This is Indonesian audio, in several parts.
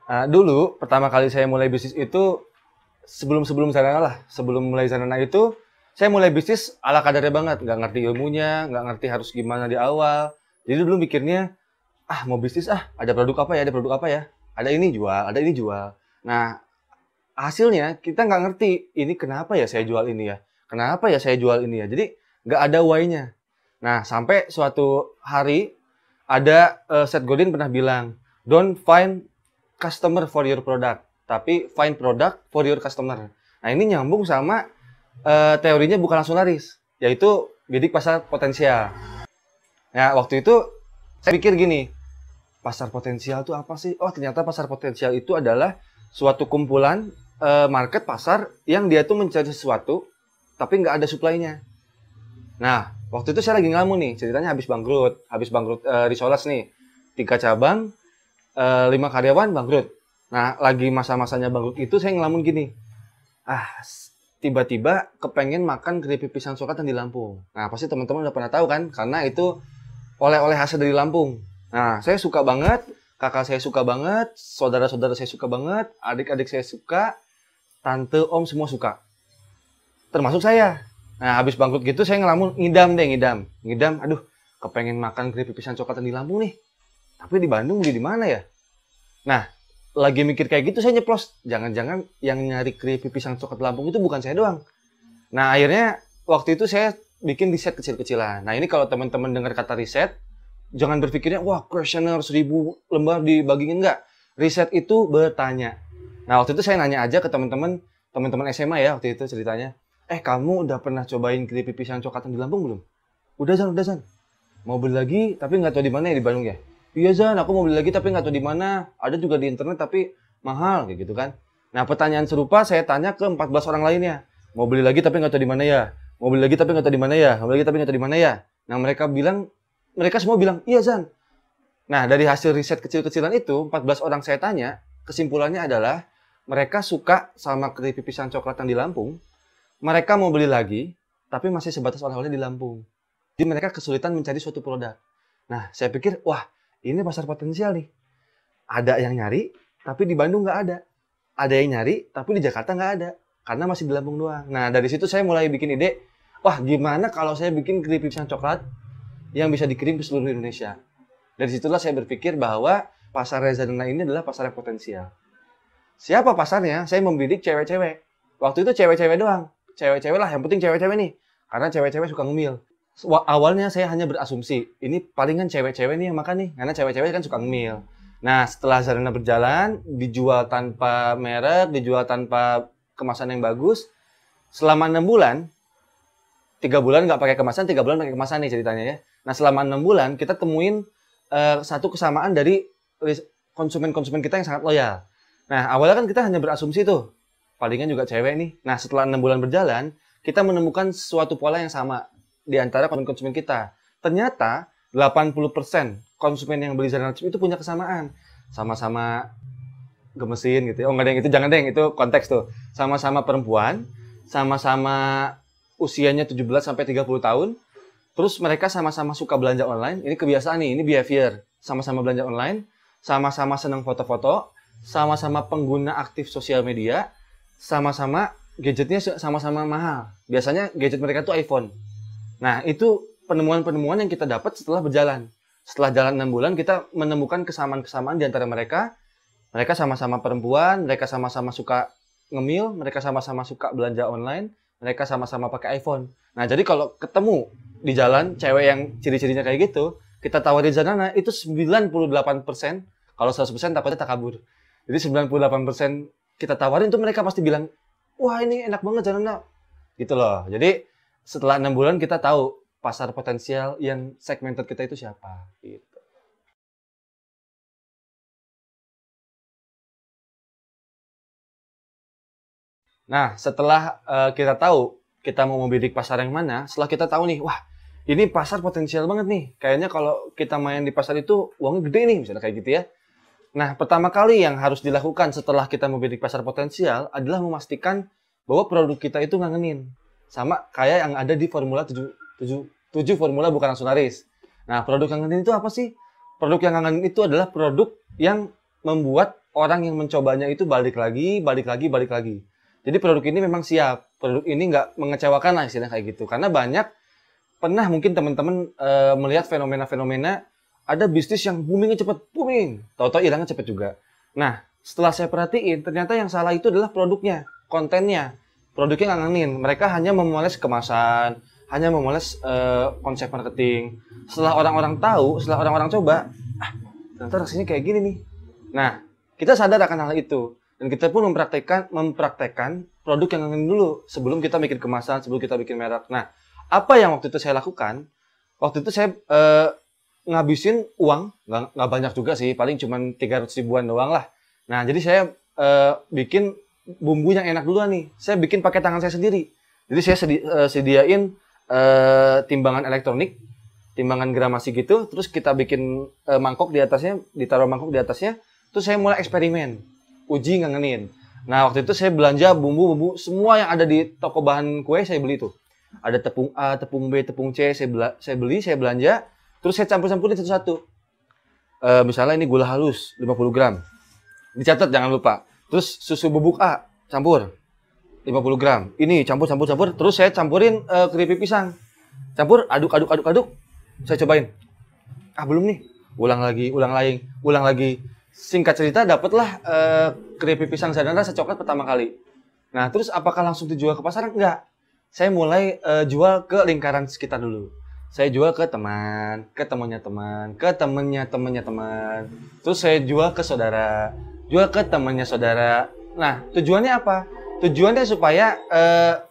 Dulu pertama kali saya mulai bisnis itu sebelum Zanana lah. Sebelum mulai Zanana itu saya mulai bisnis ala kadarnya banget, nggak ngerti ilmunya, nggak ngerti harus gimana di awal. Jadi dulu mikirnya, mau bisnis ada produk apa ya, ada produk apa ya, ada ini jual, ada ini jual. Nah, hasilnya kita nggak ngerti, ini kenapa ya saya jual ini ya, kenapa ya saya jual ini ya. Jadi nggak ada why-nya. Nah, sampai suatu hari ada Seth Godin pernah bilang, don't find customer for your product, tapi find product for your customer. Nah, ini nyambung sama teorinya bukan langsung laris, yaitu bidik pasar potensial. Nah, waktu itu saya pikir gini, pasar potensial itu apa sih? Oh, ternyata pasar potensial itu adalah suatu kumpulan market pasar yang dia tuh mencari sesuatu, tapi nggak ada supply-nya. Nah, waktu itu saya lagi ngelamun nih, ceritanya habis bangkrut Risoles nih, 3 cabang, 5 karyawan bangkrut. Nah, lagi masa-masanya bangkrut itu saya ngelamun gini, tiba-tiba kepengen makan keripik pisang coklat yang di Lampung. Nah, pasti teman-teman udah pernah tahu kan, karena itu oleh-oleh hasil dari Lampung. Nah, saya suka banget, kakak saya suka banget, saudara-saudara saya suka banget, adik-adik saya suka, tante, om semua suka. Termasuk saya. Nah, habis bangkrut gitu saya ngelamun, ngidam. Aduh, kepengen makan keripik pisang coklat yang di Lampung nih. Tapi di Bandung beli di mana ya? Nah, lagi mikir kayak gitu saya nyeplos, jangan-jangan yang nyari keripik pisang coklat Lampung itu bukan saya doang. Nah, akhirnya waktu itu saya bikin riset kecil-kecilan. Nah, ini kalau teman-teman dengar kata riset, jangan berpikirnya, wah, kuesioner 1000 lembar dibagiin, enggak. Riset itu bertanya. Nah, waktu itu saya nanya aja ke teman-teman SMA ya, waktu itu ceritanya. Kamu udah pernah cobain keripik pisang coklat yang di Lampung belum? Udah Zan. Mau beli lagi, tapi nggak tahu di mana ya, di Bandung ya? Iya Zan, aku mau beli lagi tapi nggak tahu di mana. Ada juga di internet tapi mahal, kayak gitu kan. Nah, pertanyaan serupa saya tanya ke 14 orang lainnya. Mau beli lagi tapi nggak tahu di mana ya? Mau beli lagi tapi nggak tahu di mana ya? Mau beli lagi tapi nggak tahu di mana ya? Nah, mereka semua bilang, iya Zan. Nah, dari hasil riset kecil-kecilan itu, 14 orang saya tanya, kesimpulannya adalah mereka suka sama keripik pisang coklat yang di Lampung. Mereka mau beli lagi, tapi masih sebatas oleh-oleh di Lampung. Jadi mereka kesulitan mencari suatu produk. Nah, saya pikir, wah, ini pasar potensial nih. Ada yang nyari, tapi di Bandung nggak ada. Ada yang nyari, tapi di Jakarta nggak ada. Karena masih di Lampung doang. Nah, dari situ saya mulai bikin ide, wah, gimana kalau saya bikin keripik pisang coklat yang bisa dikirim ke seluruh Indonesia. Dari situlah saya berpikir bahwa pasar Rezadana ini adalah pasar yang potensial. Siapa pasarnya? Saya membidik cewek-cewek. Waktu itu cewek-cewek doang. Cewek-cewek lah, yang penting cewek-cewek nih. Karena cewek-cewek suka ngemil. Awalnya saya hanya berasumsi, ini palingan cewek-cewek nih yang makan nih. Karena cewek-cewek kan suka ngemil. Nah, setelah Zarana berjalan, dijual tanpa merek, dijual tanpa kemasan yang bagus. Selama 6 bulan, 3 bulan nggak pakai kemasan, 3 bulan pakai kemasan nih ceritanya ya. Nah, selama 6 bulan, kita temuin satu kesamaan dari konsumen-konsumen kita yang sangat loyal. Nah, awalnya kan kita hanya berasumsi tuh, palingan juga cewek nih. Nah, setelah 6 bulan berjalan, kita menemukan suatu pola yang sama di antara konsumen kita. Ternyata 80% konsumen yang beli Zarana Chips itu punya kesamaan. Sama-sama gemesin gitu ya. Oh, nggak ada yang itu, jangan deh, itu konteks tuh. Sama-sama perempuan, sama-sama usianya 17 sampai 30 tahun. Terus mereka sama-sama suka belanja online. Ini kebiasaan nih, ini behavior. Sama-sama belanja online, sama-sama senang foto-foto, sama-sama pengguna aktif sosial media, sama-sama gadgetnya sama-sama mahal. Biasanya gadget mereka tuh iPhone. Nah, itu penemuan-penemuan yang kita dapat setelah berjalan. Setelah jalan 6 bulan, kita menemukan kesamaan-kesamaan di antara mereka. Mereka sama-sama perempuan, mereka sama-sama suka ngemil, mereka sama-sama suka belanja online, mereka sama-sama pakai iPhone. Nah, jadi kalau ketemu di jalan, cewek yang ciri-cirinya kayak gitu, kita tawarin Zanana, itu 98%, kalau 100% takutnya tak kabur. Jadi 98% kita tawarin, itu mereka pasti bilang, wah ini enak banget Zanana. Gitu loh. Jadi setelah 6 bulan kita tahu pasar potensial yang segmented kita itu siapa. Gitu. Nah, setelah kita tahu kita mau membidik pasar yang mana, setelah kita tahu nih, wah ini pasar potensial banget nih. Kayaknya kalau kita main di pasar itu uangnya gede nih, misalnya kayak gitu ya. Nah, pertama kali yang harus dilakukan setelah kita membidik pasar potensial adalah memastikan bahwa produk kita itu ngangenin. Sama kayak yang ada di Formula 7 Formula bukan langsung laris. Nah, produk yang ngangenin itu apa sih? Produk yang ngangenin itu adalah produk yang membuat orang yang mencobanya itu balik lagi, balik lagi, balik lagi. Jadi produk ini memang siap. Produk ini nggak mengecewakan lah istilahnya kayak gitu. Karena banyak, pernah mungkin teman-teman melihat fenomena-fenomena ada bisnis yang boomingnya cepet, booming. Tahu-tahu hilangnya cepet juga. Nah, setelah saya perhatiin, ternyata yang salah itu adalah produknya, kontennya. Produknya nggak ngangenin. Mereka hanya memoles kemasan, hanya memoles konsep marketing. Setelah orang-orang tahu, setelah orang-orang coba, ternyata rasanya kayak gini nih. Nah, kita sadar akan hal itu. Dan kita pun mempraktekkan produk yang ngangenin dulu. Sebelum kita bikin kemasan, sebelum kita bikin merek. Nah, apa yang waktu itu saya lakukan? Waktu itu saya ngabisin uang, nggak banyak juga sih. Paling cuma 300 ribuan doang lah. Nah, jadi saya bikin bumbu yang enak duluan nih. Saya bikin pakai tangan saya sendiri. Jadi saya sediain timbangan elektronik, timbangan gramasi gitu, terus kita bikin mangkok di atasnya, ditaruh mangkok di atasnya, terus saya mulai eksperimen, uji ngangenin. Nah, waktu itu saya belanja bumbu-bumbu semua yang ada di toko bahan kue, saya beli tuh. Ada tepung A, tepung B, tepung C, saya beli, saya belanja, terus saya campur-campurin satu-satu. Misalnya ini gula halus 50 gram. Dicatat jangan lupa. Terus susu bubuk A, campur 50 gram. Ini campur, terus saya campurin keripik pisang. Campur, aduk. Saya cobain. Belum nih. Ulang lagi. Singkat cerita, dapatlah keripik pisang dan rasa coklat pertama kali. Nah, terus apakah langsung dijual ke pasaran? Enggak. Saya mulai jual ke lingkaran sekitar dulu. Saya jual ke teman, ke temannya teman, ke temannya teman. Terus saya jual ke saudara, jual ke temannya saudara. Nah, tujuannya apa? Tujuannya supaya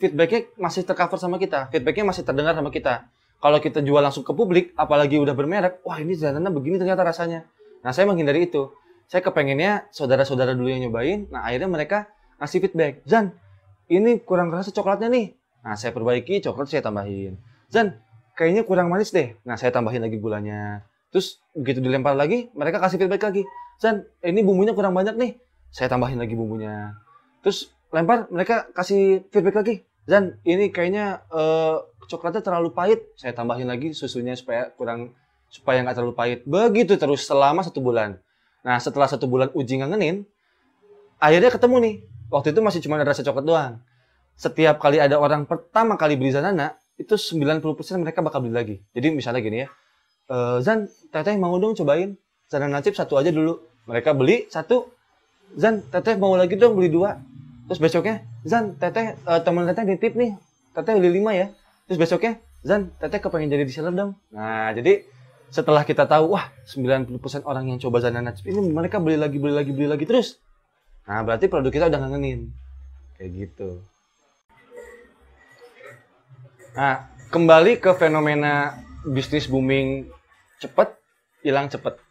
feedbacknya masih tercover sama kita, feedbacknya masih terdengar sama kita. Kalau kita jual langsung ke publik, apalagi udah bermerek, wah ini jalannya begini ternyata rasanya. Nah, saya menghindari itu. Saya kepengennya saudara-saudara dulu yang nyobain, nah akhirnya mereka ngasih feedback. Zan, ini kurang rasa coklatnya nih. Nah, saya perbaiki, coklat saya tambahin. Zan, kayaknya kurang manis deh. Nah, saya tambahin lagi gulanya. Terus begitu dilempar lagi, mereka kasih feedback lagi. Zan, ini bumbunya kurang banyak nih. Saya tambahin lagi bumbunya. Terus lempar, mereka kasih feedback lagi. Zan, ini kayaknya coklatnya terlalu pahit. Saya tambahin lagi susunya supaya nggak terlalu pahit. Begitu terus selama 1 bulan. Nah, setelah 1 bulan uji ngangenin, akhirnya ketemu nih. Waktu itu masih cuma ada rasa coklat doang. Setiap kali ada orang pertama kali beli Zanana, itu 90% mereka bakal beli lagi. Jadi misalnya gini ya, Zan, teteh mau dong cobain Zanana chip 1 aja dulu. Mereka beli 1, Zan, teteh mau lagi dong beli 2. Terus besoknya, Zan, teteh, teman teteh nitip nih, teteh beli 5 ya. Terus besoknya, Zan, teteh kepengen jadi reseller dong. Nah, jadi setelah kita tahu, wah 90% orang yang coba Zanana chip ini mereka beli lagi terus. Nah, berarti produk kita udah ngangenin. Kayak gitu. Nah, kembali ke fenomena bisnis booming cepet, hilang cepet.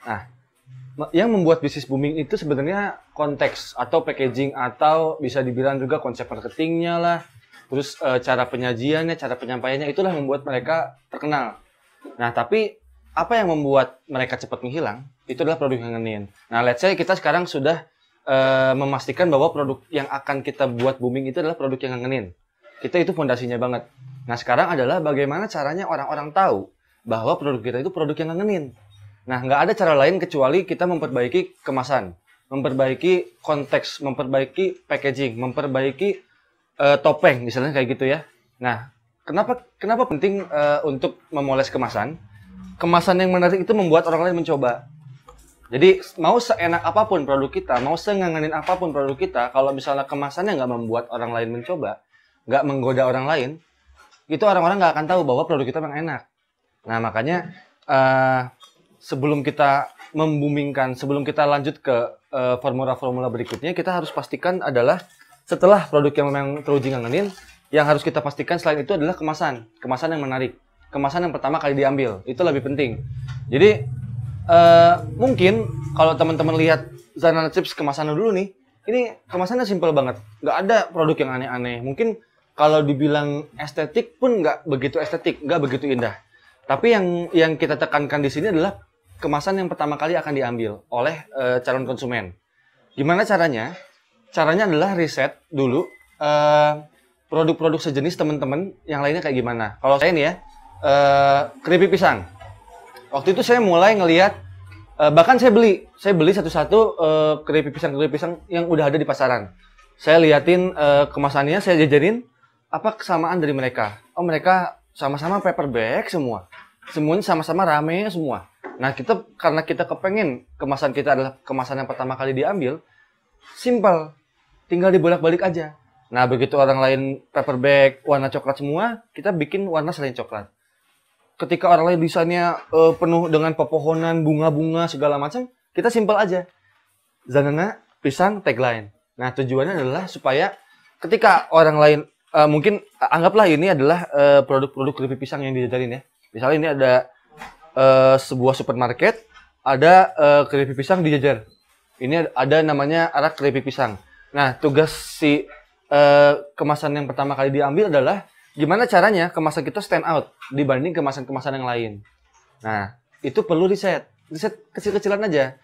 Nah, yang membuat bisnis booming itu sebenarnya konteks atau packaging atau bisa dibilang juga konsep marketingnya lah. Terus cara penyajiannya, cara penyampaiannya itulah yang membuat mereka terkenal. Nah, tapi apa yang membuat mereka cepat menghilang? Itu adalah produk yang ngangenin. Nah, let's say kita sekarang sudah memastikan bahwa produk yang akan kita buat booming itu adalah produk yang ngangenin. Kita itu fondasinya banget. Nah, sekarang adalah bagaimana caranya orang-orang tahu bahwa produk kita itu produk yang ngangenin. Nah, nggak ada cara lain kecuali kita memperbaiki kemasan, memperbaiki konteks, memperbaiki packaging, memperbaiki topeng, misalnya kayak gitu ya. Nah, kenapa penting untuk memoles kemasan? Kemasan yang menarik itu membuat orang lain mencoba. Jadi, mau seenak apapun produk kita, mau sengangenin apapun produk kita, kalau misalnya kemasannya nggak membuat orang lain mencoba, nggak menggoda orang lain, itu orang-orang nggak akan tahu bahwa produk kita memang enak. Nah, makanya sebelum kita membumingkan, sebelum kita lanjut ke formula-formula berikutnya, kita harus pastikan adalah setelah produk yang memang teruji ngangenin, yang harus kita pastikan selain itu adalah kemasan yang menarik, kemasan yang pertama kali diambil, itu lebih penting. Jadi mungkin kalau teman-teman lihat Zanana Chips kemasannya dulu nih, ini kemasannya simple banget, nggak ada produk yang aneh-aneh. Mungkin kalau dibilang estetik pun nggak begitu estetik, nggak begitu indah. Tapi yang kita tekankan di sini adalah kemasan yang pertama kali akan diambil oleh calon konsumen. Gimana caranya? Caranya adalah riset dulu produk-produk sejenis teman-teman yang lainnya kayak gimana. Kalau saya nih ya, keripik pisang. Waktu itu saya mulai ngelihat Bahkan saya beli satu-satu keripik pisang yang udah ada di pasaran. Saya liatin kemasannya, saya jajarin apa kesamaan dari mereka. Oh, mereka sama-sama paper bag semua. Semuanya sama-sama rame semua. Nah, karena kita kepengen kemasan kita adalah kemasan yang pertama kali diambil, simple. Tinggal dibolak-balik aja. Nah, begitu orang lain paper bag warna coklat semua, kita bikin warna selain coklat. Ketika orang lain desainnya penuh dengan pepohonan, bunga-bunga, segala macam, kita simple aja. Zanana, pisang, tagline. Nah, tujuannya adalah supaya ketika orang lain, mungkin anggaplah ini adalah produk-produk keripik pisang yang dijajarin ya. Misalnya ini ada sebuah supermarket, ada keripik pisang dijajar. Ini ada namanya arak keripik pisang. Nah, tugas si kemasan yang pertama kali diambil adalah gimana caranya kemasan kita stand out dibanding kemasan-kemasan yang lain. Nah, itu perlu riset kecil-kecilan aja.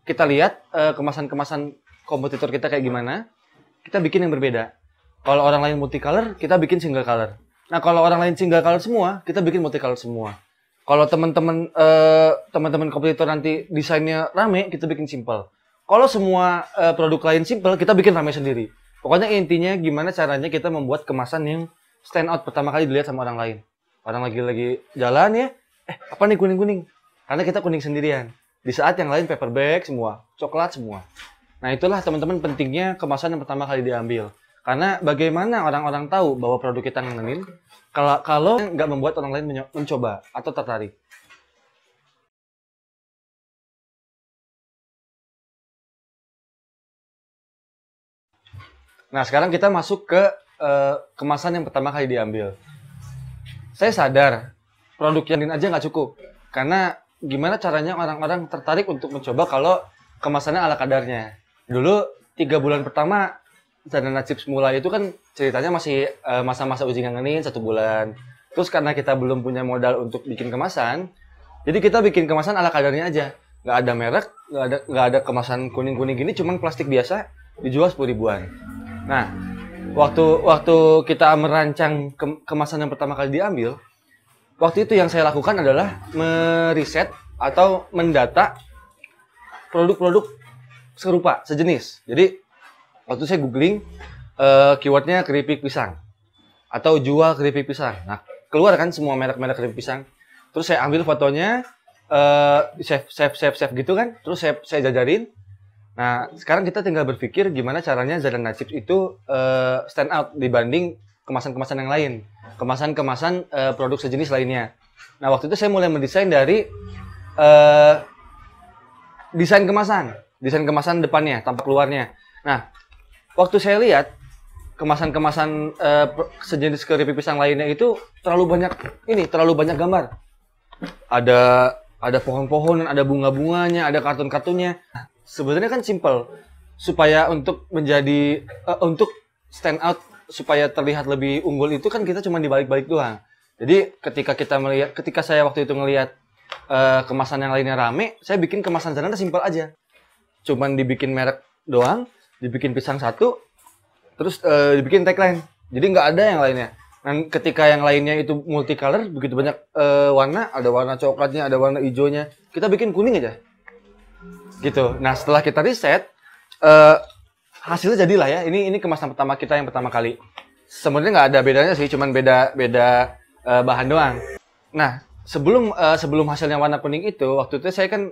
Kita lihat kemasan-kemasan kompetitor kita kayak gimana, kita bikin yang berbeda. Kalau orang lain multicolor, kita bikin single color. Nah, kalau orang lain single color semua, kita bikin multicolor semua. Kalau teman-teman kompetitor nanti desainnya rame, kita bikin simple. Kalau semua produk lain simple, kita bikin rame sendiri. Pokoknya intinya gimana caranya kita membuat kemasan yang stand out pertama kali dilihat sama orang lain. Orang lagi jalan ya, apa nih kuning-kuning? Karena kita kuning sendirian. Di saat yang lain paper bag semua, coklat semua. Nah, itulah teman-teman pentingnya kemasan yang pertama kali diambil. Karena bagaimana orang-orang tahu bahwa produk kita ngenin kalau nggak membuat orang lain mencoba atau tertarik. Nah, sekarang kita masuk ke kemasan yang pertama kali diambil. Saya sadar, produk yang aja nggak cukup. Karena gimana caranya orang-orang tertarik untuk mencoba kalau kemasannya ala kadarnya. Dulu, 3 bulan pertama, Zanana Chips mulai itu kan ceritanya masih masa-masa uji ngangenin 1 bulan. Terus karena kita belum punya modal untuk bikin kemasan, jadi kita bikin kemasan ala kadarnya aja. Nggak ada merek, nggak ada kemasan kuning-kuning gini, cuman plastik biasa, dijual 10 ribuan. Nah, waktu kita merancang kemasan yang pertama kali diambil, waktu itu yang saya lakukan adalah meriset atau mendata produk-produk serupa, sejenis. Jadi, waktu saya googling, keywordnya keripik pisang. Atau jual keripik pisang. Nah, keluar kan semua merek-merek keripik pisang. Terus saya ambil fotonya, save gitu kan. Terus saya jajarin. Nah, sekarang kita tinggal berpikir gimana caranya Zanana Chips itu stand out dibanding kemasan-kemasan yang lain. Kemasan-kemasan produk sejenis lainnya. Nah, waktu itu saya mulai mendesain dari desain kemasan depannya, tampak luarnya. Nah, waktu saya lihat kemasan-kemasan sejenis keripik pisang lainnya itu terlalu banyak gambar. Ada pohon-pohonan, ada bunga-bunganya, ada kartun-kartunnya. Sebenarnya kan simple, supaya untuk untuk stand out, supaya terlihat lebih unggul itu kan kita cuma dibalik-balik doang. Jadi ketika saya waktu itu ngelihat kemasan yang lainnya rame, saya bikin kemasan Zanana simple aja. Cuman dibikin merek doang, dibikin pisang satu, terus dibikin tagline. Jadi nggak ada yang lainnya. Dan ketika yang lainnya itu multicolor, begitu banyak warna, ada warna coklatnya, ada warna hijaunya, kita bikin kuning aja. Gitu. Nah, setelah kita riset, hasilnya jadilah ya. Ini kemasan pertama kita yang pertama kali. Sebenarnya nggak ada bedanya sih, cuman beda bahan doang. Nah, sebelum hasilnya warna kuning itu, waktu itu saya kan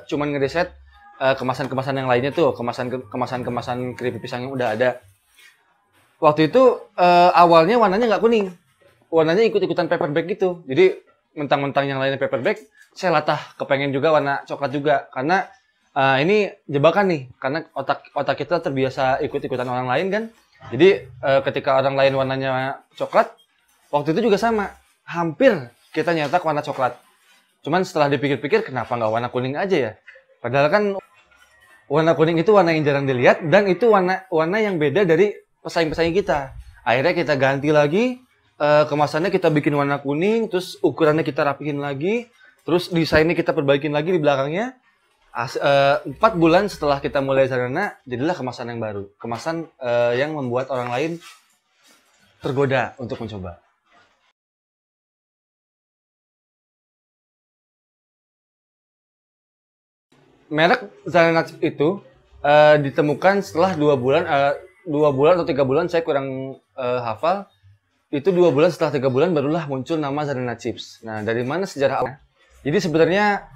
cuman ngeriset kemasan-kemasan yang lainnya tuh, kemasan keripik pisang yang udah ada. Waktu itu awalnya warnanya nggak kuning, warnanya ikut-ikutan paper bag gitu. Jadi mentang-mentang yang lainnya paper bag, saya latah kepengen juga warna coklat juga, karena ini jebakan nih, karena otak kita terbiasa ikut-ikutan orang lain kan. Jadi ketika orang lain warnanya coklat, waktu itu juga sama, hampir kita nyetak warna coklat. Cuman setelah dipikir-pikir, kenapa nggak warna kuning aja ya? Padahal kan warna kuning itu warna yang jarang dilihat, dan itu warna yang beda dari pesaing-pesaing kita. Akhirnya kita ganti lagi, kemasannya kita bikin warna kuning, terus ukurannya kita rapihin lagi, terus desainnya kita perbaikin lagi di belakangnya. 4 bulan setelah kita mulai Zanana, jadilah kemasan yang baru. Kemasan yang membuat orang lain tergoda untuk mencoba. merek Zanana Chips itu ditemukan setelah 2 bulan, 2 bulan atau 3 bulan, saya kurang hafal. Itu 2 bulan, setelah 3 bulan barulah muncul nama Zanana Chips. Nah, dari mana sejarah awalnya? Jadi sebenarnya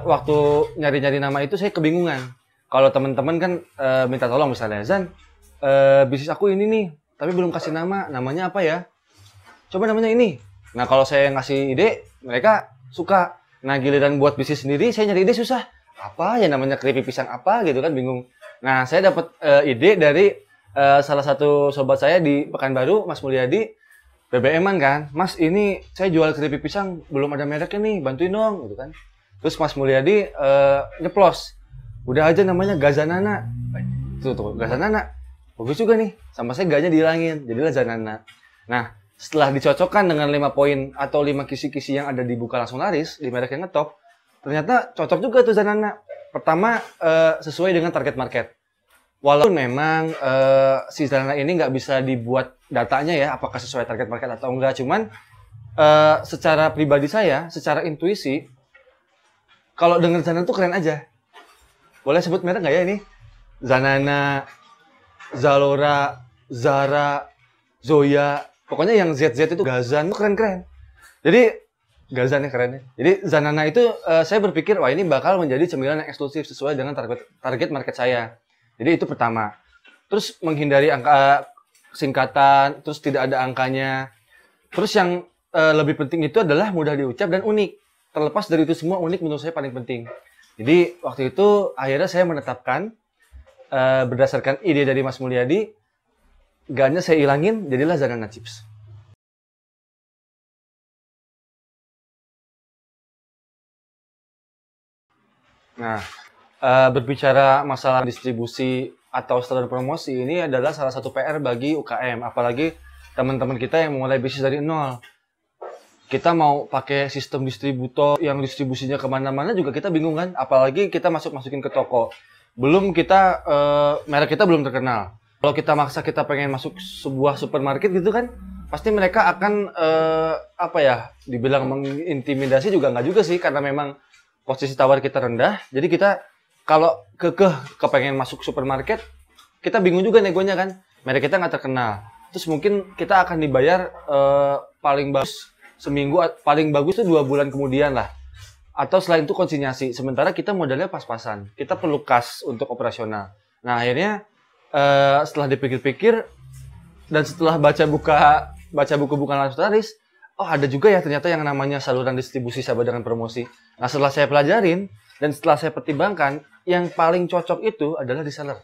waktu nyari-nyari nama itu saya kebingungan. Kalau teman-teman kan minta tolong misalnya, Zan, bisnis aku ini nih, tapi belum kasih nama, namanya apa ya? Coba namanya ini. Nah, kalau saya ngasih ide, mereka suka. Nah, giliran buat bisnis sendiri, saya nyari ide susah. Apa ya namanya, keripik pisang apa gitu kan, bingung. Nah, saya dapat ide dari salah satu sobat saya di Pekanbaru, Mas Mulyadi, BBM-an kan. Mas, ini saya jual keripik pisang, belum ada mereknya nih, bantuin dong gitu kan. Terus Mas Mulyadi nyeplos. Udah aja namanya Gazanana. Tuh, Gazanana. Bagus juga nih. Sama saya gaknya dihilangin, jadilah Zanana. Nah, setelah dicocokkan dengan 5 poin atau 5 kisi-kisi yang ada di Buka Langsung Laris, di merek yang ngetop, ternyata cocok juga tuh Zanana. Pertama, sesuai dengan target market. Walaupun memang si Zanana ini nggak bisa dibuat datanya ya, apakah sesuai target market atau enggak. Cuman secara pribadi saya, secara intuisi, kalau denger Zanana tuh keren aja. Boleh sebut merek nggak ya ini? Zanana, Zalora, Zara, Zoya. Pokoknya yang ZZ itu Gazan, itu keren-keren. Jadi, Gazan ya kerennya. Jadi, Zanana itu saya berpikir, wah ini bakal menjadi cemilan yang eksklusif sesuai dengan target market saya. Jadi, itu pertama. Terus, menghindari angka singkatan, terus tidak ada angkanya. Terus, yang lebih penting itu adalah mudah diucap dan unik. Terlepas dari itu semua, unik menurut saya paling penting. Jadi, waktu itu akhirnya saya menetapkan, berdasarkan ide dari Mas Mulyadi, G-nya saya ilangin, jadilah Zanana Chips. Nah, berbicara masalah distribusi atau saluran promosi, ini adalah salah satu PR bagi UKM, apalagi teman-teman kita yang mulai bisnis dari nol. Kita mau pakai sistem distributor yang distribusinya kemana-mana juga kita bingung kan, apalagi kita masukin ke toko. Belum kita, merek kita belum terkenal. Kalau kita maksa kita pengen masuk sebuah supermarket gitu kan, pasti mereka akan dibilang mengintimidasi juga nggak juga sih, karena memang posisi tawar kita rendah. Jadi kita kalau kepengen masuk supermarket, kita bingung juga negonya kan, merek kita nggak terkenal. Terus mungkin kita akan dibayar paling bagus seminggu, paling bagus itu 2 bulan kemudian lah. Atau selain itu konsinyasi. Sementara kita modalnya pas-pasan. Kita perlu kas untuk operasional. Nah akhirnya setelah dipikir-pikir dan setelah baca buku Bukan Langsung Laris, oh ada juga ya ternyata yang namanya saluran distribusi sahabat dengan promosi. Nah setelah saya pelajarin dan setelah saya pertimbangkan, yang paling cocok itu adalah reseller.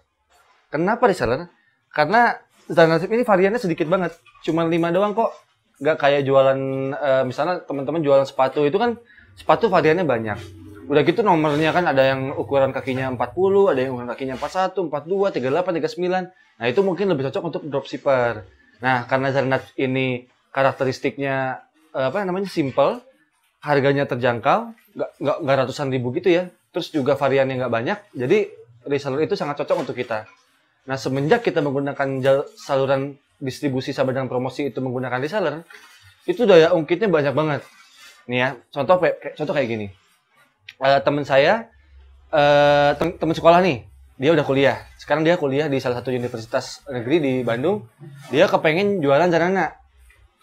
Kenapa reseller? Karena Zanana Chips ini variannya sedikit banget, cuma 5 doang kok. Nggak kayak jualan, misalnya teman-teman jualan sepatu itu kan, sepatu variannya banyak. Udah gitu nomornya kan ada yang ukuran kakinya 40, ada yang ukuran kakinya 41, 42, 38, 39. Nah, itu mungkin lebih cocok untuk dropshipper. Nah, karena Zanana ini karakteristiknya simple, harganya terjangkau, nggak ratusan ribu gitu ya. Terus juga variannya nggak banyak, jadi reseller itu sangat cocok untuk kita. Nah, semenjak kita menggunakan saluran distribusi sahabat dengan promosi itu menggunakan reseller, itu daya ungkitnya banyak banget. Nih ya, contoh kayak gini. Teman saya, teman sekolah nih, dia udah kuliah. Sekarang dia kuliah di salah satu universitas negeri di Bandung. Dia kepengen jualan Zanana.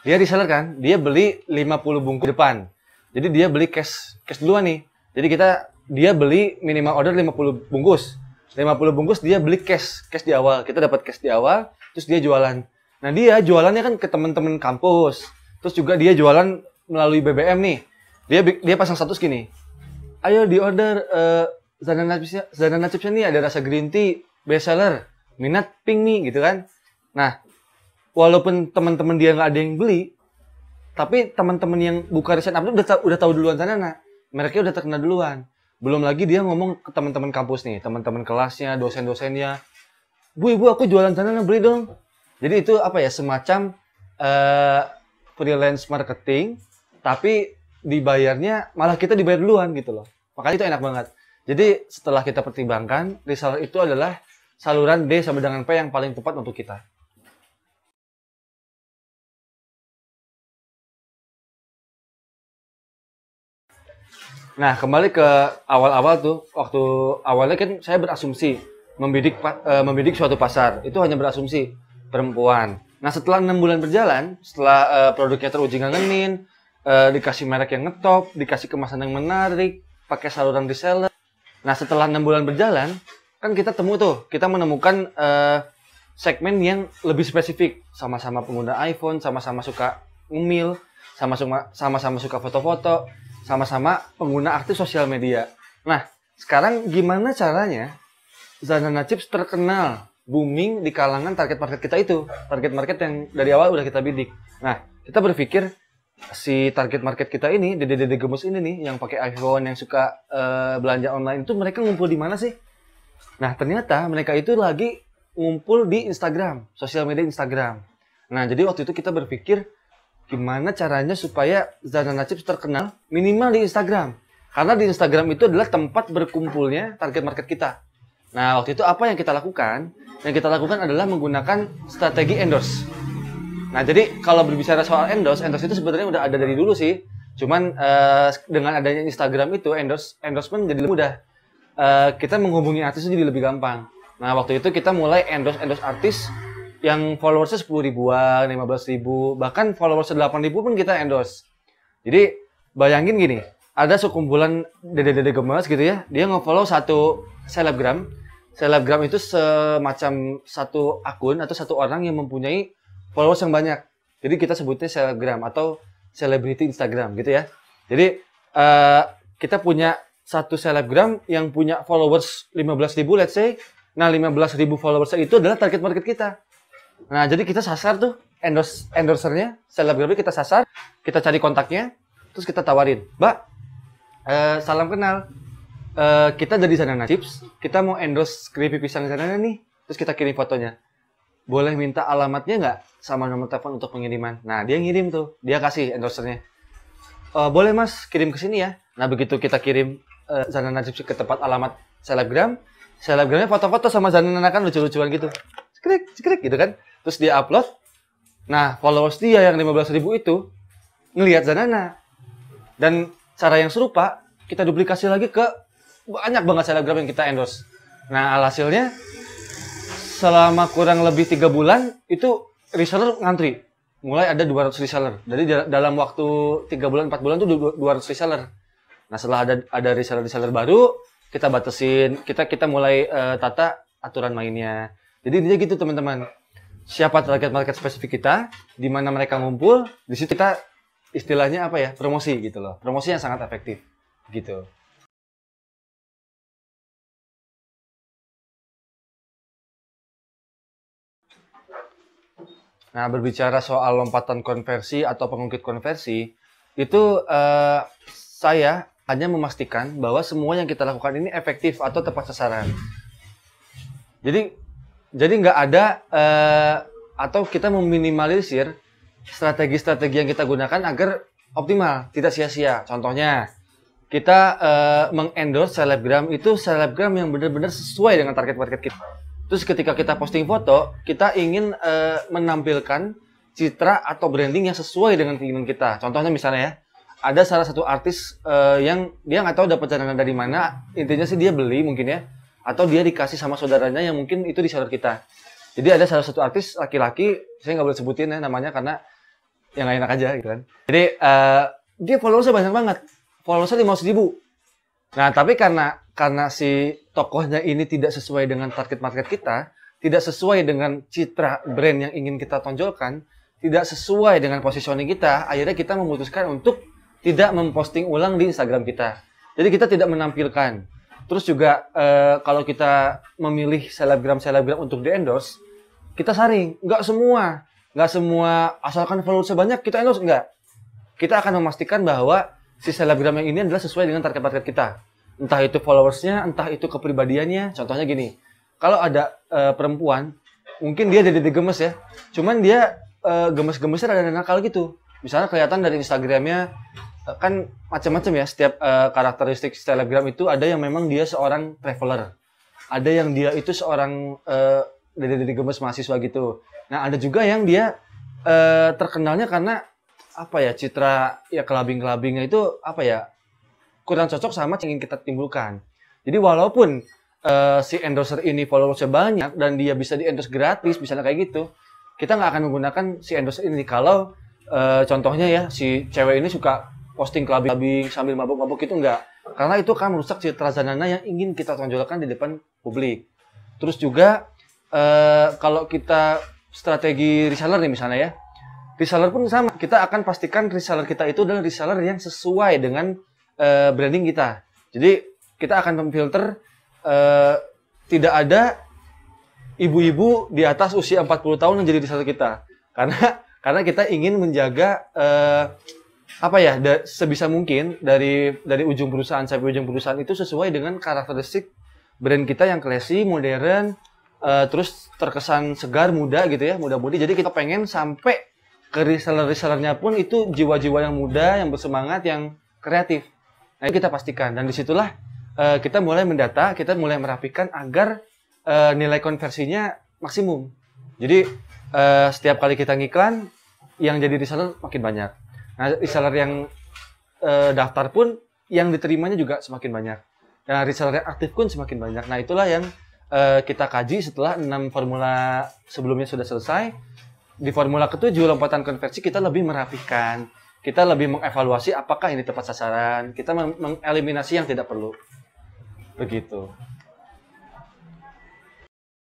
Dia reseller kan, dia beli 50 bungkus depan. Jadi dia beli cash duluan nih. Jadi dia beli minimal order 50 bungkus. 50 bungkus dia beli cash di awal. Kita dapat cash di awal, terus dia jualan. Nah, dia jualannya kan ke teman-teman kampus. Terus juga dia jualan melalui BBM nih. Dia pasang status gini. Ayo di order Zanana Chips nih ada rasa green tea, best seller, minat pink nih gitu kan. Nah, walaupun teman-teman dia nggak ada yang beli, tapi teman-teman yang buka recent update udah tahu duluan Zanana. Mereknya udah terkenal duluan. Belum lagi dia ngomong ke teman-teman kampus nih, teman-teman kelasnya, dosen-dosennya. Bu, aku jualan Zanana, beli dong. Jadi itu semacam freelance marketing, tapi dibayarnya malah kita dibayar duluan gitu loh. Makanya itu enak banget. Jadi setelah kita pertimbangkan, reseller itu adalah saluran D sama dengan P yang paling tepat untuk kita. Nah, kembali ke awal-awal tuh, waktu awalnya kan saya berasumsi membidik suatu pasar. Itu hanya berasumsi perempuan. Nah, setelah 6 bulan berjalan, setelah produknya teruji ngangenin, dikasih merek yang ngetop, dikasih kemasan yang menarik, pakai saluran reseller. Nah, setelah 6 bulan berjalan, kan kita menemukan segmen yang lebih spesifik. Sama-sama pengguna iPhone, sama-sama suka ngemil, sama-sama suka foto-foto, sama-sama pengguna aktif sosial media. Nah, sekarang gimana caranya Zanana Chips terkenal, booming di kalangan target market kita itu? Target market yang dari awal udah kita bidik. Nah, kita berpikir si target market kita ini, dede-dede gemes ini nih, yang pakai iPhone, yang suka belanja online, itu mereka ngumpul di mana sih? Nah, ternyata mereka itu lagi ngumpul di Instagram, sosial media Instagram. Nah, jadi waktu itu kita berpikir, gimana caranya supaya Zanana Chips terkenal minimal di Instagram. Karena di Instagram itu adalah tempat berkumpulnya target market kita. Nah, waktu itu apa yang kita lakukan? Yang kita lakukan adalah menggunakan strategi endorse. Nah, jadi kalau berbicara soal endorse itu sebenarnya udah ada dari dulu sih. Cuman dengan adanya Instagram itu endorsement jadi lebih mudah. Kita menghubungi artis jadi lebih gampang. Nah, waktu itu kita mulai endorse artis yang followersnya 10 ribuan, 15 ribu, bahkan followersnya 8 ribu pun kita endorse. Jadi bayangin gini, ada sekumpulan dede-dede gemes gitu ya, dia nge-follow satu selebgram. Selebgram itu semacam satu akun atau satu orang yang mempunyai followers yang banyak. Jadi kita sebutnya selebgram atau celebrity Instagram gitu ya. Jadi kita punya satu selebgram yang punya followers 15 ribu let's say. Nah, 15 ribu followers itu adalah target market kita. Nah, jadi kita sasar tuh endorsernya, selebgramnya kita sasar, kita cari kontaknya, terus kita tawarin, Mbak, salam kenal, kita dari Zanana Chips, kita mau endorse keripik pisang Zanana nih, terus kita kirim fotonya. Boleh minta alamatnya nggak sama nomor telepon untuk pengiriman? Nah, dia ngirim tuh, dia kasih endorsernya. Boleh mas, kirim ke sini ya. Nah, begitu kita kirim Zanana Chips ke tempat alamat selebgramnya foto-foto sama Zanana kan lucu-lucuan gitu. Cekrek gitu kan. Terus dia upload. Nah, followers dia yang 15 ribu itu ngelihat Zanana. Dan cara yang serupa, kita duplikasi lagi ke banyak banget selebgram yang kita endorse. Nah, alhasilnya selama kurang lebih 3 bulan itu reseller ngantri. Mulai ada 200 reseller. Jadi dalam waktu 3 bulan, 4 bulan itu 200 reseller. Nah, setelah ada reseller baru, kita batasin, kita mulai tata aturan mainnya. Jadi dia gitu teman-teman. Siapa target market spesifik kita, di mana mereka ngumpul, di situ kita istilahnya apa ya? Promosi gitu loh. Promosi yang sangat efektif gitu. Nah, berbicara soal lompatan konversi atau pengungkit konversi, itu saya hanya memastikan bahwa semua yang kita lakukan ini efektif atau tepat sasaran. Jadi nggak ada atau kita meminimalisir strategi-strategi yang kita gunakan agar optimal, tidak sia-sia. Contohnya, kita mengendorse selebgram itu selebgram yang benar-benar sesuai dengan target market kita. Terus ketika kita posting foto, kita ingin menampilkan citra atau branding yang sesuai dengan keinginan kita. Contohnya misalnya ya, ada salah satu artis yang dia nggak tahu dapat dana dari mana, intinya sih dia beli mungkin ya, atau dia dikasih sama saudaranya yang mungkin itu reseller kita. Jadi ada salah satu artis laki-laki, saya nggak boleh sebutin ya namanya karena yang nggak enak aja gitu kan. Jadi dia followersnya banyak banget, followersnya 500 ribu. Nah, tapi karena si tokohnya ini tidak sesuai dengan target market kita, tidak sesuai dengan citra brand yang ingin kita tonjolkan, tidak sesuai dengan positioning kita, akhirnya kita memutuskan untuk tidak memposting ulang di Instagram kita. Jadi kita tidak menampilkan. Terus juga kalau kita memilih selebgram untuk di-endorse, kita saring. Nggak semua asalkan followers sebanyak kita endorse, nggak. Kita akan memastikan bahwa si selebgram yang ini adalah sesuai dengan target market kita. Entah itu followersnya, entah itu kepribadiannya. Contohnya gini, kalau ada perempuan, mungkin dia jadi gemes ya, cuman dia gemes-gemesnya ada nakal gitu. Misalnya kelihatan dari Instagramnya, kan macam-macam ya, setiap karakteristik selebgram itu ada yang memang dia seorang traveler, ada yang dia itu seorang dede gemes mahasiswa gitu. Nah, ada juga yang dia terkenalnya karena apa ya, citra ya kelabing-kelabingnya itu apa ya, kurang cocok sama yang ingin kita timbulkan. Jadi walaupun si endorser ini followersnya banyak dan dia bisa di-endorse gratis, misalnya kayak gitu, kita nggak akan menggunakan si endorser ini kalau contohnya ya si cewek ini suka posting clubbing sambil mabuk-mabuk itu enggak. Karena itu akan merusak citra Zanana yang ingin kita tonjolkan di depan publik. Terus juga kalau kita strategi reseller nih misalnya ya, reseller pun sama. Kita akan pastikan reseller kita itu adalah reseller yang sesuai dengan branding kita. Jadi kita akan memfilter tidak ada ibu-ibu di atas usia 40 tahun yang jadi reseller kita. Karena kita ingin menjaga sebisa mungkin dari ujung perusahaan sampai ujung perusahaan itu sesuai dengan karakteristik brand kita yang classy, modern, terus terkesan segar, muda gitu ya, muda-mudi. Jadi kita pengen sampai ke reseller-resellernya pun itu jiwa-jiwa yang muda, yang bersemangat, yang kreatif. Nah, itu kita pastikan. Dan disitulah kita mulai mendata, kita mulai merapikan agar nilai konversinya maksimum. Jadi setiap kali kita ngiklan, yang jadi reseller makin banyak. Nah, reseller yang daftar pun, yang diterimanya juga semakin banyak. Nah, reseller yang aktif pun semakin banyak. Nah, itulah yang kita kaji setelah 6 formula sebelumnya sudah selesai. Di formula ke-7, lompatan konversi, kita lebih merapikan. Kita lebih mengevaluasi apakah ini tepat sasaran. Kita mengeliminasi yang tidak perlu. Begitu.